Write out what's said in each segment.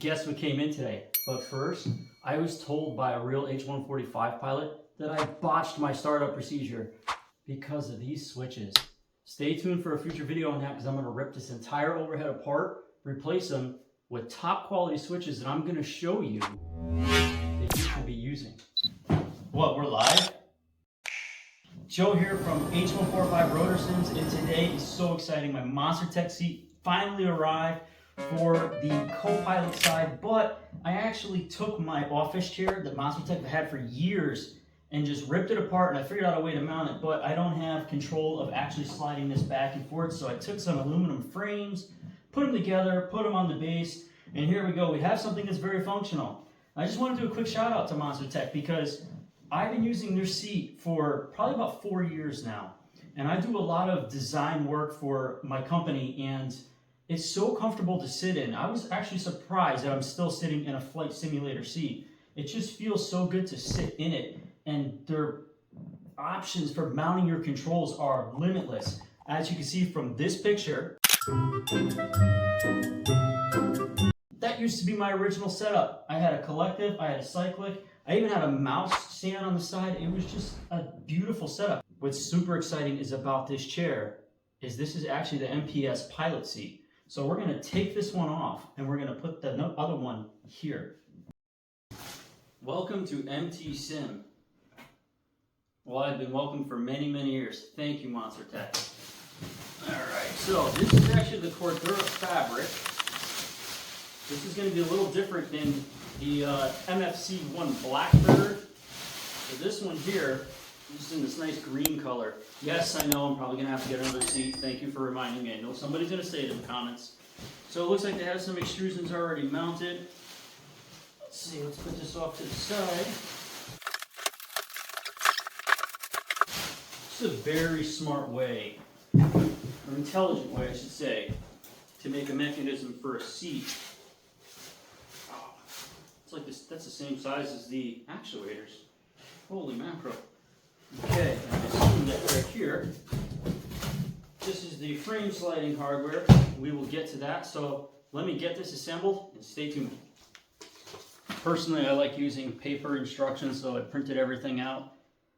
guess what came in today. But first, I was told by a real H-145 pilot that I botched my startup procedure because of these switches. Stay tuned for a future video on that because I'm going to rip this entire overhead apart, replace them with top quality switches that I'm going to show you that you should be using. What, we're live? Joe here from H-145 Rotor Sims, and today is so exciting. My Monster Tech seat finally arrived for the co-pilot side, but I actually took my office chair that Monster Tech had for years and just ripped it apart, and I figured out a way to mount it, but I don't have control of actually sliding this back and forth, so I took some aluminum frames, put them together, put them on the base, and here we go. We have something that's very functional. I just want to do a quick shout out to Monster Tech because I've been using their seat for probably about 4 years now, and I do a lot of design work for my company, and it's so comfortable to sit in. I was actually surprised that I'm still sitting in a flight simulator seat. It just feels so good to sit in it, and their options for mounting your controls are limitless. As you can see from this picture, that used to be my original setup. I had a collective, I had a cyclic, I even had a mouse stand on the side. It was just a beautiful setup. What's super exciting is about this chair is this is actually the MPS pilot seat. So we're gonna take this one off and we're gonna put the other one here. Welcome to MTSIM. Well, I've been welcome for many, many years. Thank you, Monster Tech. All right, so this is actually the Cordura fabric. This is gonna be a little different than the MFC1 Blackbird. So this one here is in this nice green color. Yes, I know I'm probably gonna have to get another seat. Thank you for reminding me. I know somebody's gonna say it in the comments. So it looks like they have some extrusions already mounted. Let's see, let's put this off to the side. This is a very smart way, or intelligent way I should say, to make a mechanism for a seat. It's like this, that's the same size as the actuators. Holy mackerel. Okay, and I assume that right here, this is the frame sliding hardware. We will get to that, so let me get this assembled and stay tuned. Personally, I like using paper instructions, so I printed everything out.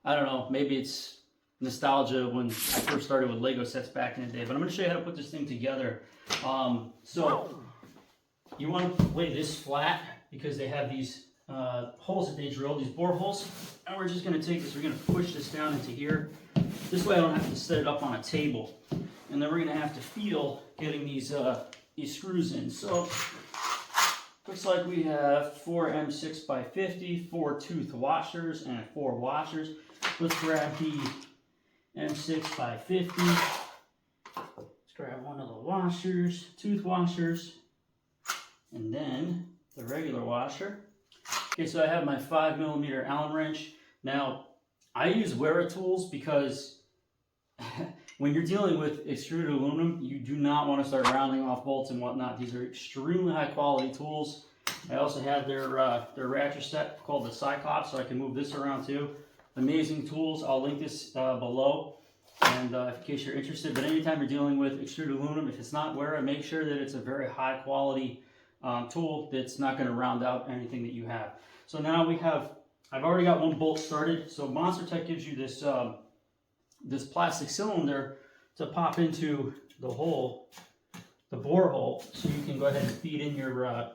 I don't know, maybe it's nostalgia when I first started with Lego sets back in the day, but I'm going to show you how to put this thing together. So you want to lay this flat because they have these holes that they drill, these bore holes, and we're just going to take this, we're going to push this down into here. This way I don't have to set it up on a table, and then we're going to have to feel getting these screws in. So looks like we have 4 M6 by 50, 4 tooth washers, and 4 washers. Let's grab the M6 by 50. Let's grab one of the washers, tooth washers, and then the regular washer. Okay, so I have my 5mm Allen wrench. Now, I use Wera tools because when you're dealing with extruded aluminum, you do not want to start rounding off bolts and whatnot. These are extremely high quality tools. I also have their ratchet set called the Cyclops, so I can move this around too. Amazing tools. I'll link this below, and in case you're interested. But anytime you're dealing with extruded aluminum, if it's not Wera, make sure that it's a very high quality tool that's not going to round out anything that you have. So now we have, I've already got one bolt started. So Monster Tech gives you this this plastic cylinder to pop into the hole, the bore hole, so you can go ahead and feed in your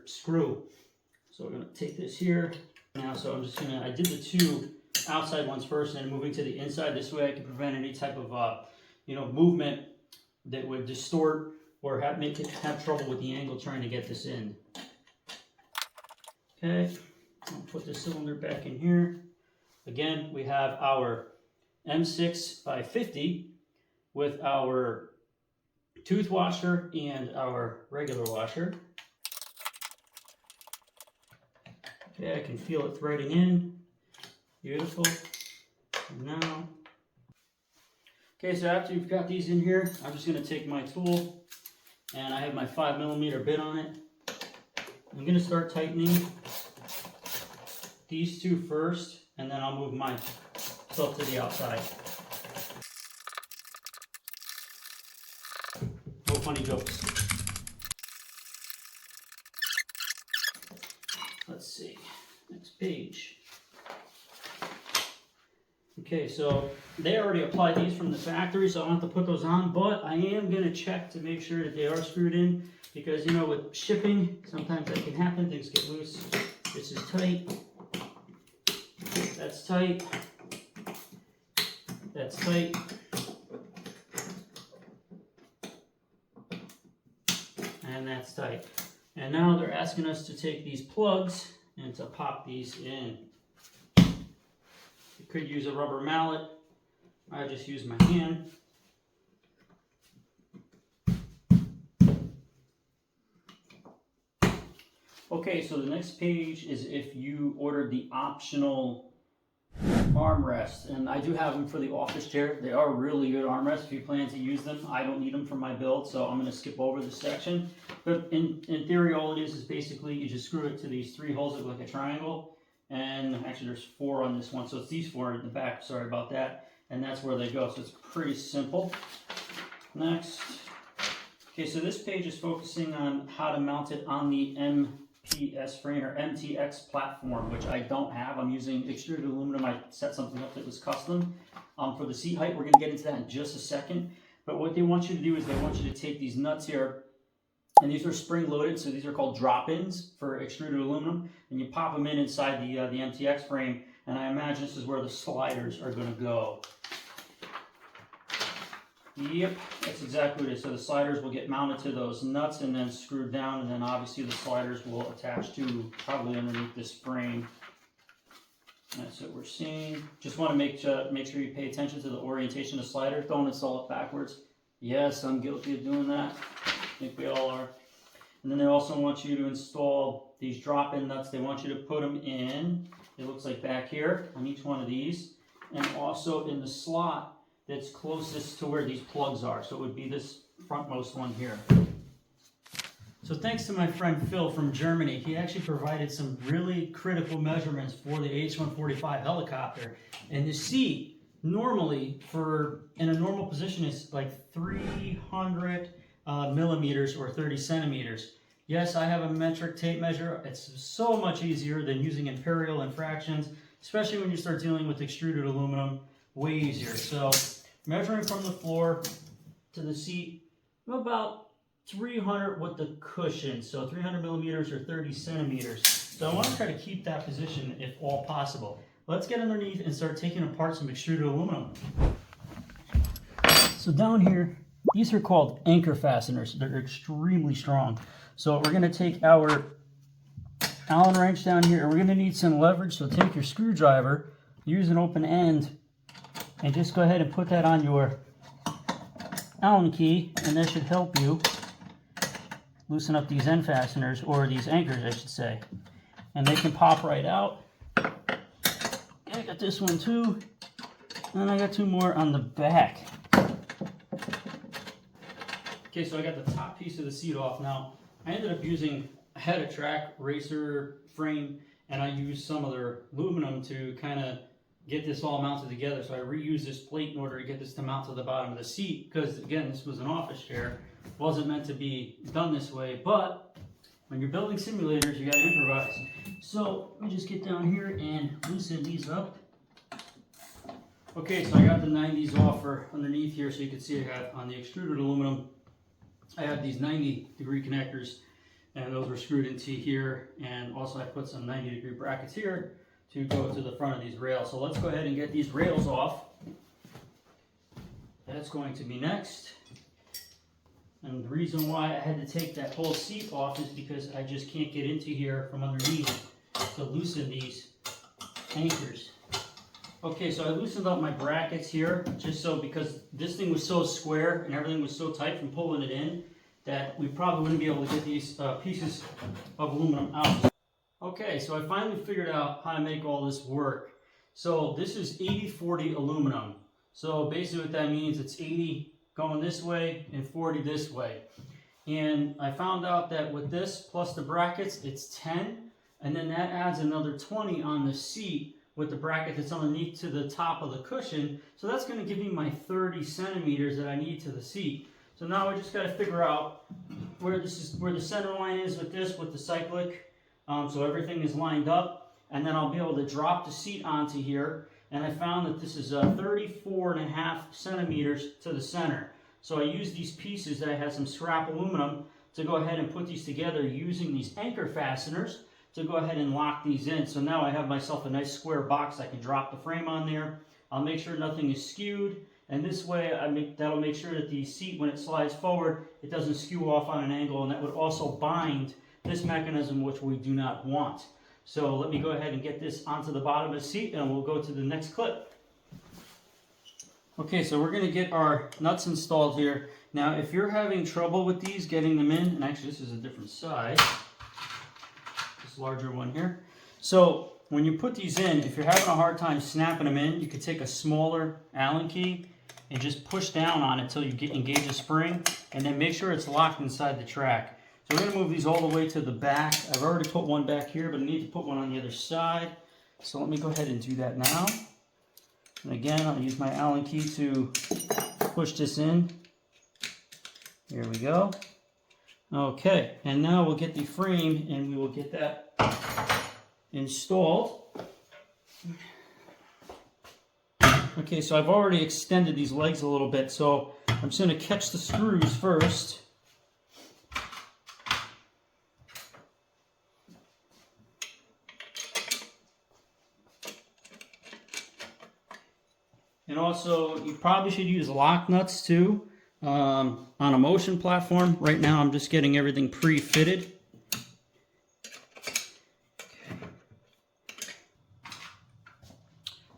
screw. So we're going to take this here now. So I'm just going to, I did the 2 outside ones first, and then moving to the inside. This way I can prevent any type of movement that would distort or have trouble with the angle trying to get this in. Okay, I'll put the cylinder back in here. Again, we have our M6 by 50 with our tooth washer and our regular washer. Okay, I can feel it threading in. Beautiful. And now, okay, so after you've got these in here, I'm just going to take my tool, and I have my 5mm bit on it. I'm going to start tightening these 2 first, and then I'll move myself to the outside. No funny jokes. page. Okay, so they already applied these from the factory, so I don't have to put those on, but I am going to check to make sure that they are screwed in, because, you know, with shipping, sometimes that can happen, things get loose. This is tight, that's tight, that's tight, and that's tight. And now they're asking us to take these plugs and to pop these in. You could use a rubber mallet. I just use my hand. Okay, so the next page is if you ordered the optional armrests, and I do have them for the office chair. They are really good armrests if you plan to use them. I don't need them for my build, so I'm going to skip over this section. But in theory, all it is basically you just screw it to these 3 holes that look like a triangle. And actually there's 4 on this one, so it's these 4 in the back, sorry about that. And that's where they go, so it's pretty simple. Next. Okay, so this page is focusing on how to mount it on the MTS frame or MTX platform, which I don't have. I'm using extruded aluminum. I set something up that was custom. For the seat height, we're going to get into that in just a second. But what they want you to do is they want you to take these nuts here, and these are spring loaded, so these are called drop-ins for extruded aluminum, and you pop them in inside the MTX frame, and I imagine this is where the sliders are going to go. Yep, that's exactly what it is. So the sliders will get mounted to those nuts and then screwed down, and then obviously the sliders will attach to probably underneath this frame. That's what we're seeing. Just want to make sure you pay attention to the orientation of the slider. Don't install it backwards. Yes, I'm guilty of doing that. I think we all are. And then they also want you to install these drop-in nuts. They want you to put them in, it looks like back here on each one of these, and also in the slot that's closest to where these plugs are. So it would be this frontmost one here. So thanks to my friend Phil from Germany, he actually provided some really critical measurements for the H-145 helicopter. And the seat normally in a normal position is like 300 millimeters or 30 centimeters. Yes, I have a metric tape measure. It's so much easier than using imperial and fractions, especially when you start dealing with extruded aluminum. Way easier. So measuring from the floor to the seat, about 300 with the cushion, so 300 millimeters or 30 centimeters. So I want to try to keep that position if all possible. Let's get underneath and start taking apart some extruded aluminum. So down here, these are called anchor fasteners. They're extremely strong. So we're going to take our Allen wrench down here, and we're going to need some leverage. So take your screwdriver, use an open end, and just go ahead and put that on your Allen key, and that should help you loosen up these end fasteners, or these anchors I should say. And they can pop right out. Okay, I got this one too, and I got 2 more on the back. Okay, so I got the top piece of the seat off. Now, I ended up using a head-of-track racer frame, and I used some of their aluminum to kind of get this all mounted together. So I reused this plate in order to get this to mount to the bottom of the seat, because again, this was an office chair. It wasn't meant to be done this way, but when you're building simulators, you gotta improvise. So let me just get down here and loosen these up. Okay, so I got the 90s off for underneath here, so you can see I got on the extruded aluminum, I have these 90-degree connectors, and those were screwed into here, and also I put some 90-degree brackets here to go to the front of these rails. So let's go ahead and get these rails off. That's going to be next. And the reason why I had to take that whole seat off is because I just can't get into here from underneath to loosen these anchors. Okay, so I loosened up my brackets here, just so, because this thing was so square and everything was so tight from pulling it in that we probably wouldn't be able to get these pieces of aluminum out. Okay, so I finally figured out how to make all this work. So this is 80-40 aluminum. So basically what that means, it's 80 going this way and 40 this way. And I found out that with this plus the brackets, it's 10. And then that adds another 20 on the seat with the bracket that's underneath to the top of the cushion. So that's going to give me my 30 centimeters that I need to the seat. So now I just got to figure out where the center line is with this, with the cyclic. So everything is lined up. and then I'll be able to drop the seat onto here. And I found that this is 34.5 centimeters to the center. So I used these pieces that I had some scrap aluminum to go ahead and put these together using these anchor fasteners to go ahead and lock these in. So now I have myself a nice square box. I can drop the frame on there. I'll make sure nothing is skewed, and this way that'll make sure that the seat, when it slides forward, it doesn't skew off on an angle, and that would also bind this mechanism, which we do not want. So let me go ahead and get this onto the bottom of the seat, and we'll go to the next clip. Okay, so we're going to get our nuts installed here. Now, if you're having trouble with these, getting them in, and actually this is a different size, this larger one here. So when you put these in, if you're having a hard time snapping them in, you could take a smaller Allen key and just push down on it until you engage the spring, and then make sure it's locked inside the track. So we're going to move these all the way to the back. I've already put one back here, but I need to put one on the other side. So let me go ahead and do that now. And again, I'll use my Allen key to push this in. Here we go. Okay, and now we'll get the frame and we will get that installed. Okay, so I've already extended these legs a little bit, so I'm just going to catch the screws first. And also, you probably should use lock nuts too on a motion platform. Right now, I'm just getting everything pre-fitted.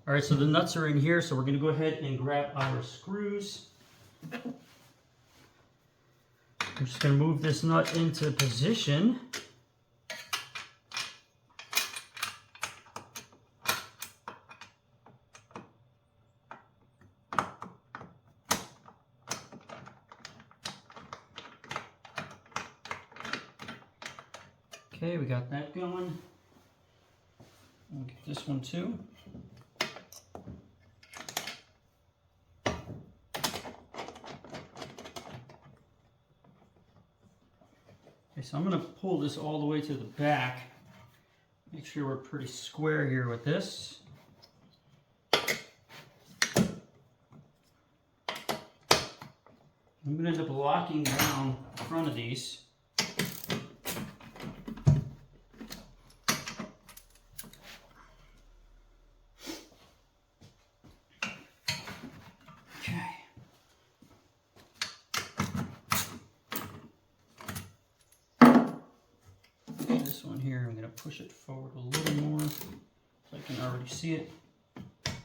All right, so the nuts are in here, so we're going to go ahead and grab our screws. I'm just going to move this nut into position. Okay, we got that going. We'll get this one too. Okay, so I'm going to pull this all the way to the back. Make sure we're pretty square here with this. I'm going to end up locking down the front of these. Here, I'm going to push it forward a little more so I can already see it.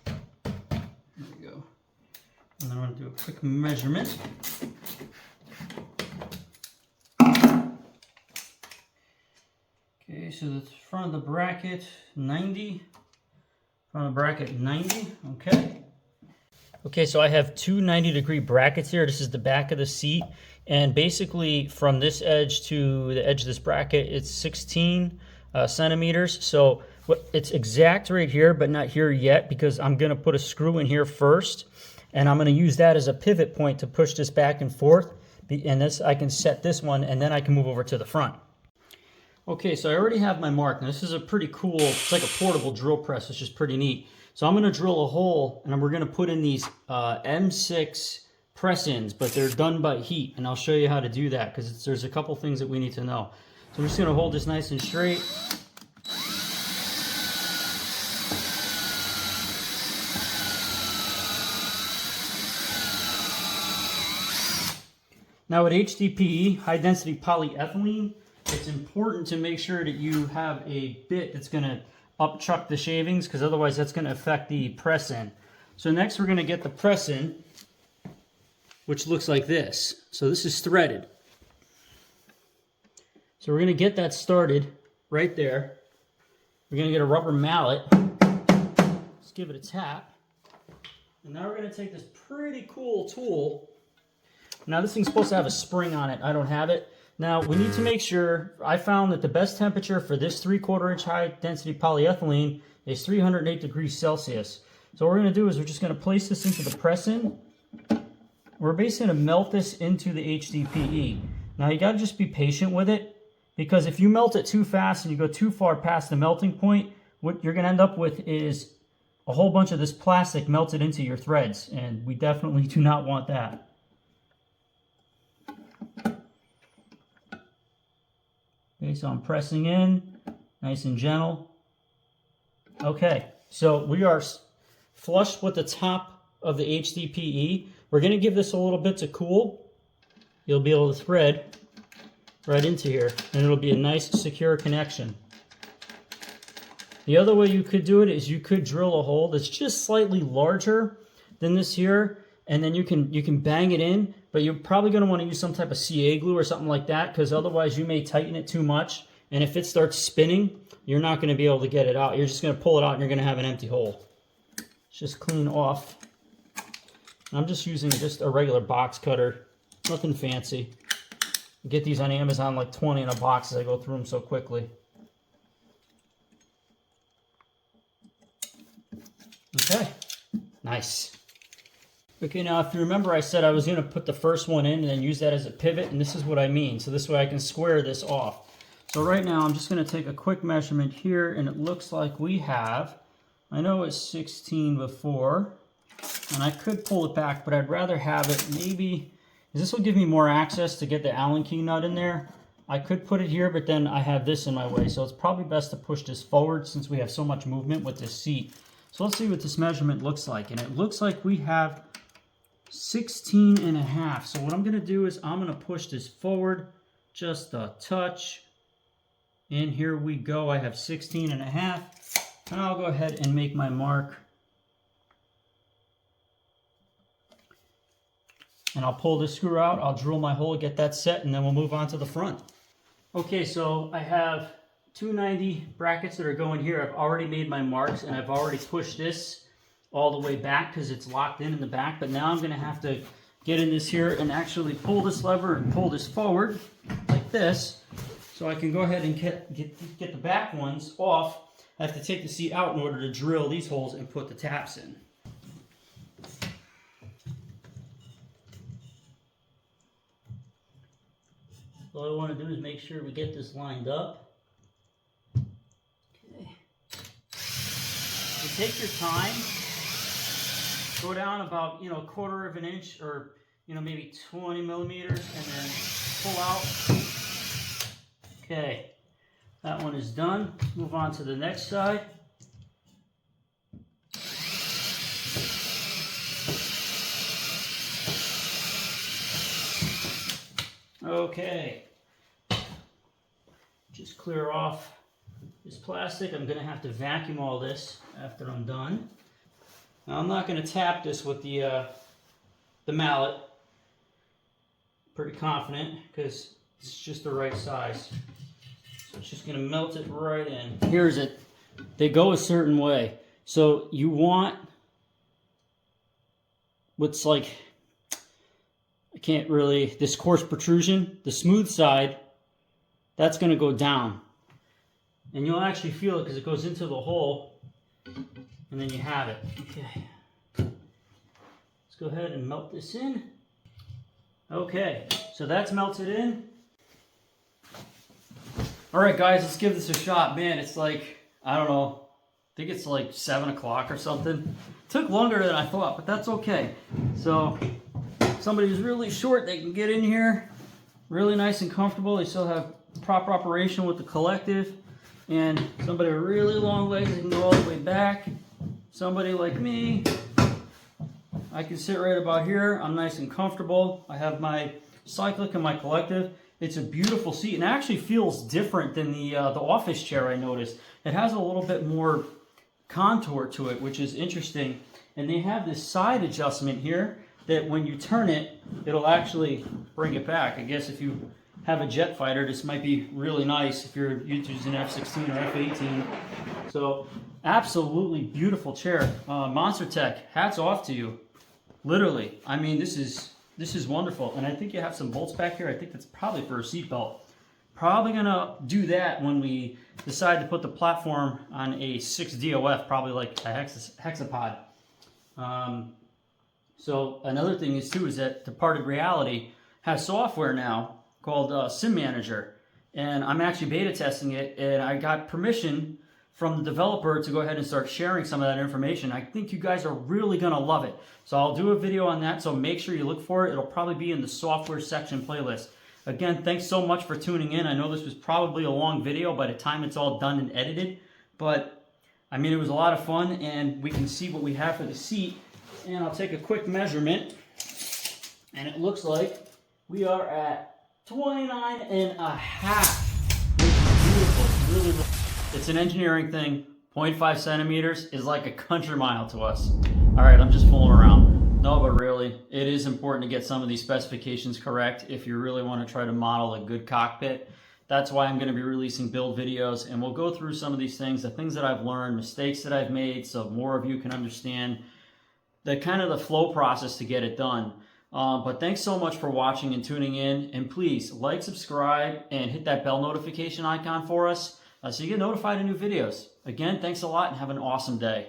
There we go. And then I'm going to do a quick measurement. Okay, so the front of the bracket, 90. Front of the bracket, 90. Okay. Okay, so I have two 90-degree brackets here. This is the back of the seat. And basically, from this edge to the edge of this bracket, it's 16 centimeters. So it's exact right here, but not here yet, because I'm going to put a screw in here first. And I'm going to use that as a pivot point to push this back and forth. And this, I can set this one, and then I can move over to the front. Okay, so I already have my mark. Now, this is a pretty cool, it's like a portable drill press. It's just pretty neat. So I'm going to drill a hole, and we're going to put in these M6 press-ins, but they're done by heat, and I'll show you how to do that because there's a couple things that we need to know. So I'm just going to hold this nice and straight. Now with HDPE, high-density polyethylene, it's important to make sure that you have a bit that's going to upchuck the shavings, because otherwise that's going to affect the press-in. So next we're going to get the press-in, which looks like this. So this is threaded. So we're going to get that started right there. We're going to get a rubber mallet. Let's give it a tap. And now we're going to take this pretty cool tool. Now this thing's supposed to have a spring on it. I don't have it. Now we need to make sure, I found that the best temperature for this 3/4 inch high density polyethylene is 308 degrees Celsius. So what we're going to do is we're just going to place this into the press-in. We're basically going to melt this into the HDPE. Now you got to just be patient with it, because if you melt it too fast and you go too far past the melting point, what you're going to end up with is a whole bunch of this plastic melted into your threads, and we definitely do not want that. Okay, so I'm pressing in, nice and gentle. Okay, so we are flush with the top of the HDPE. We're going to give this a little bit to cool. You'll be able to thread right into here, and it'll be a nice secure connection. The other way you could do it is you could drill a hole that's just slightly larger than this here, and then you can bang it in, but you're probably going to want to use some type of CA glue or something like that, because otherwise you may tighten it too much, and if it starts spinning, you're not going to be able to get it out. You're just going to pull it out and you're going to have an empty hole. It's just clean off. I'm just using just a regular box cutter, nothing fancy. You get these on Amazon like 20 in a box as I go through them so quickly. Okay, nice. Okay, now if you remember, I said I was going to put the first one in and then use that as a pivot, and this is what I mean. So this way I can square this off. So right now I'm just going to take a quick measurement here, and it looks like we have, I know it's 16 before, and I could pull it back, but I'd rather have it maybe, because this will give me more access to get the Allen key nut in there. I could put it here, but then I have this in my way, so it's probably best to push this forward since we have so much movement with this seat. So let's see what this measurement looks like, and it looks like we have 16.5. So what I'm going to do is I'm going to push this forward just a touch, and here we go. I have 16.5, and I'll go ahead and make my mark. And I'll pull this screw out, I'll drill my hole, get that set, and then we'll move on to the front. Okay, so I have 290 brackets that are going here. I've already made my marks, and I've already pushed this all the way back because it's locked in the back. But now I'm going to have to get in this here and actually pull this lever and pull this forward like this, so I can go ahead and get the back ones off. I have to take the seat out in order to drill these holes and put the taps in. All I want to do is make sure we get this lined up. Okay. So take your time. Go down about, a quarter of an inch or, maybe 20 millimeters, and then pull out. Okay. That one is done. Move on to the next side. Okay, just clear off this plastic. I'm going to have to vacuum all this after I'm done. Now I'm not going to tap this with the mallet. Pretty confident because it's just the right size. So it's just going to melt it right in. Here's it. They go a certain way. So you want what's like, I can't really, this coarse protrusion, the smooth side, that's going to go down. And you'll actually feel it because it goes into the hole, and then you have it. Okay. Let's go ahead and melt this in. Okay, so that's melted in. All right, guys, let's give this a shot. Man, it's like, I don't know, I think it's like 7 o'clock or something. It took longer than I thought, but that's okay. So, somebody who's really short, they can get in here really nice and comfortable. They still have proper operation with the collective. And somebody with really long legs, they can go all the way back. Somebody like me, I can sit right about here. I'm nice and comfortable. I have my cyclic and my collective. It's a beautiful seat, and it actually feels different than the office chair I noticed. It has a little bit more contour to it, which is interesting. And they have this side adjustment here that when you turn it, it'll actually bring it back. I guess if you have a jet fighter, this might be really nice if you're using F-16 or F-18. So, absolutely beautiful chair. Monster Tech, hats off to you. Literally. I mean, this is wonderful. And I think you have some bolts back here. I think that's probably for a seatbelt. Probably going to do that when we decide to put the platform on a 6 DOF, probably like a hexapod. So another thing is that Departed Reality has software now called SIM Manager, and I'm actually beta testing it, and I got permission from the developer to go ahead and start sharing some of that information. I think you guys are really going to love it. So I'll do a video on that, so make sure you look for it. It'll probably be in the software section playlist. Again, thanks so much for tuning in. I know this was probably a long video by the time it's all done and edited, but I mean, it was a lot of fun, and we can see what we have for the seat. And I'll take a quick measurement, and it looks like we are at 29 and a half. Which is beautiful. It's really, it's an engineering thing. 0.5 centimeters is like a country mile to us. All right, I'm just fooling around. No, but really, it is important to get some of these specifications correct if you really want to try to model a good cockpit. That's why I'm going to be releasing build videos, and we'll go through some of these things, the things that I've learned, mistakes that I've made, so more of you can understand the kind of the flow process to get it done. But thanks so much for watching and tuning in, and please like, subscribe, and hit that bell notification icon for us so you get notified of new videos. Again, thanks a lot and have an awesome day.